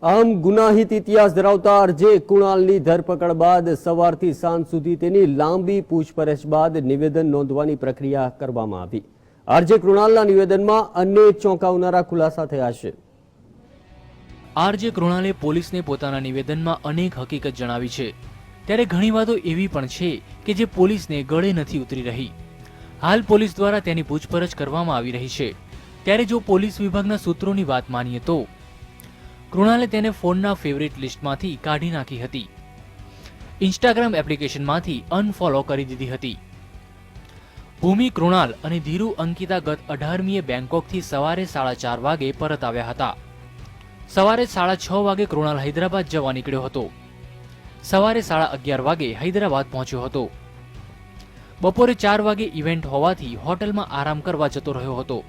આમ ગુનાહિત ઇતિહાસ ધરાવતા આરજે કુણાલની ધરપકડ બાદ સવારથી સાંજ સુધી તેની લાંબી પૂછપરછ બાદ નિવેદન નોંધવાની પ્રક્રિયા કરવામાં આવી। આરજે કુણાલના નિવેદનમાં અનેક ચોંકાવનારા ખુલાસા થયા છે। આરજે કુણાલે પોલીસને પોતાના નિવેદનમાં અનેક હકીકત જણાવી છે, ત્યારે ઘણી વાતો એવી પણ છે કે જે પોલીસને ગળે નથી ઉતરી રહી। હાલ પોલીસ દ્વારા તેની પૂછપરછ કરવામાં આવી રહી છે। ત્યારે જો પોલીસ વિભાગના સૂત્રોની વાત માનીએ તો કુણાલે તેને ફોનના ફેવરિટ લિસ્ટમાંથી કાઢી નાખી હતી, ઇન્સ્ટાગ્રામ એપ્લિકેશનમાંથી અનફોલો કરી દીધી હતી। ભૂમિ કુણાલ અને ધીરુ અંકિતા ગત 18મીએ બેંકોકથી સવારે 4:30 વાગે પરત આવ્યા હતા। સવારે 6:30 વાગે કુણાલ હૈદરાબાદ જવા નીકળ્યો હતો। સવારે 11:30 વાગે હૈદરાબાદ પહોંચ્યો હતો। બપોરે 4 વાગે ઇવેન્ટ હોવાથી હોટલમાં આરામ કરવા જતો રહ્યો હતો।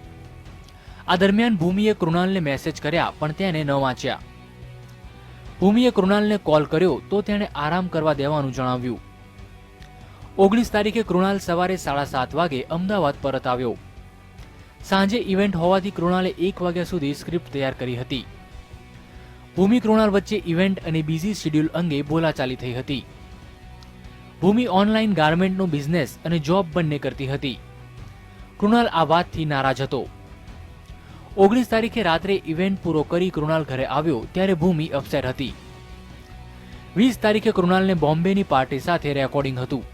આ દરમિયાન ભૂમિએ કુણાલને મેસેજ કર્યા પણ તેને ન વાંચ્યા। ભૂમિએ કુણાલને કોલ કર્યો તો તેણે આરામ કરવા દેવાનું જણાવ્યું। 19 તારીખે કુણાલ સવારે 7:30 વાગે અમદાવાદ પરત આવ્યો। સાંજે ઇવેન્ટ હોવાથી કુણાલે 1 વાગ્યા સુધી સ્ક્રિપ્ટ તૈયાર કરી હતી। ભૂમિ કુણાલ વચ્ચે ઇવેન્ટ અને બિઝી શેડ્યુલ અંગે બોલાચાલી થઈ હતી। ભૂમિ ઓનલાઈન ગાર્મેન્ટનો બિઝનેસ અને જોબ બંને કરતી હતી। કુણાલ આ વાતથી નારાજ હતો। 19 તારીખે રાત્રે ઇવેન્ટ પૂરો કરી કુણાલ ઘરે આવ્યો ત્યારે ભૂમિ અપસેટ હતી। 20 તારીખે કુણાલને બોમ્બેની પાર્ટી સાથે રેકોર્ડિંગ હતું।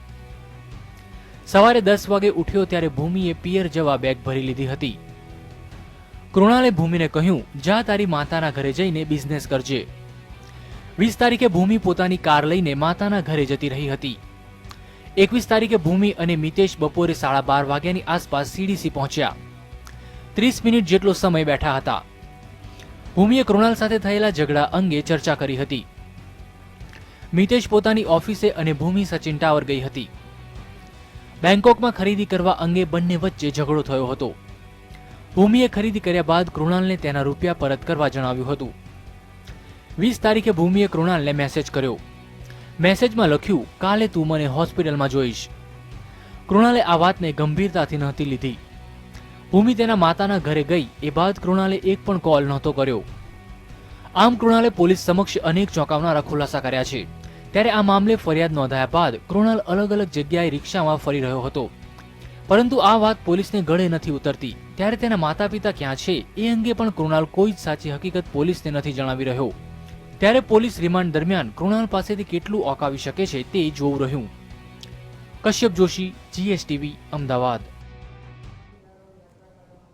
સવારે 10 વાગે ઉઠ્યો ત્યારે ભૂમિએ પિયર જવા બેગ ભરી લીધી હતી। કુણાલે ભૂમિને કહ્યું, જા તારી માતાના ઘરે જઈને બિઝનેસ કરજે। 20 તારીખે ભૂમિ પોતાની કાર લઈને માતાના ઘરે જતી રહી હતી। 21 તારીખે ભૂમિ અને મિતેશ બપોરે 12:30 વાગ્યાની આસપાસ સીડીસી પહોંચ્યા। 30 મિનિટ જેટલો સમય બેઠા હતા। ભૂમિએ કુણાલ સાથે થયેલા ઝઘડા અંગે ચર્ચા કરી હતી। મિતેશ પોતાની ઓફિસે અને ભૂમિ સચિન ટાવર ગઈ હતી। બેંકોકમાં ખરીદી કરવા અંગે બંને વચ્ચે ઝઘડો થયો હતો। ભૂમિએ ખરીદી કર્યા બાદ કુણાલને તેના રૂપિયા પરત કરવા જણાવ્યું હતું। 20 તારીખે ભૂમિએ કુણાલને મેસેજ કર્યો। મેસેજમાં લખ્યું, કાલે તું મને હોસ્પિટલમાં જોઈશ। કુણાલે આ વાતને ગંભીરતાથી નહોતી લીધી। ભૂમિ તેના માતાના ઘરે ગઈ એ બાદ કુણાલે એક પણ કોલ નહોતો કર્યો। આમ કુણાલે પોલીસ સમક્ષ અનેક ચોંકાવનારા ખુલાસા કર્યા છે। ત્યારે આ મામલે ફરિયાદ નોંધાયા બાદ કુણાલ અલગ અલગ જગ્યાએ રિક્ષામાં ફરી રહ્યો હતો, પરંતુ આ વાત પોલીસને ગળે નથી ઉતરતી। ત્યારે તેના માતા પિતા ક્યાં છે એ અંગે પણ કુણાલ કોઈ જ સાચી હકીકત પોલીસને નથી જણાવી રહ્યો। ત્યારે પોલીસ રિમાન્ડ દરમિયાન કુણાલ પાસેથી કેટલું ઓકાવી શકે છે તે જોવું રહ્યું। કશ્યપ જોશી, GSTV, અમદાવાદ।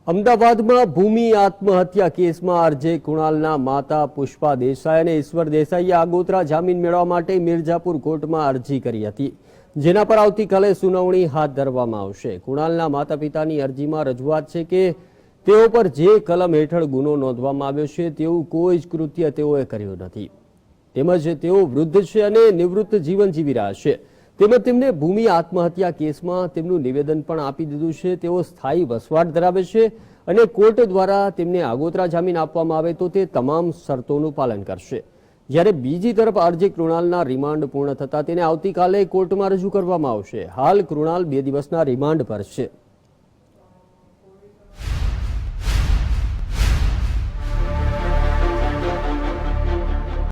અમદાવાદમાં ભૂમિ આત્મહત્યા કેસમાં આરજે કુણાલના માતા પુષ્પા દેસાઈ અને ઈશ્વર દેસાઈએ આગોતરા જામીન મેળવવા માટે મિર્ઝાપુર કોર્ટમાં અરજી કરી હતી, જેના પર આવતીકાલે સુનાવણી હાથ ધરવામાં આવશે। કુણાલના માતા પિતાની અરજીમાં રજૂઆત છે કે તેઓ પર જે કલમ હેઠળ ગુનો નોંધવામાં આવ્યો છે તેવું કોઈ જ કૃત્ય તેઓએ કર્યું નથી, તેમજ તેઓ વૃદ્ધ છે અને નિવૃત્ત જીવન જીવી રહ્યા છે। તેમજ તેમને ભૂમિ આત્મહત્યા કેસમાં તેમનું નિવેદન પણ આપી દીધું છે। તેઓ સ્થાયી વસવાટ ધરાવે છે અને કોર્ટ દ્વારા તેમને આગોતરા જામીન આપવામાં આવે તો તે તમામ શરતોનું પાલન કરશે। જ્યારે બીજી તરફ આરજે કુણાલના રિમાન્ડ પૂર્ણ થતાં તેને આવતીકાલે કોર્ટમાં રજૂ કરવામાં આવશે। હાલ કુણાલ 2 દિવસના રિમાન્ડ પર છે।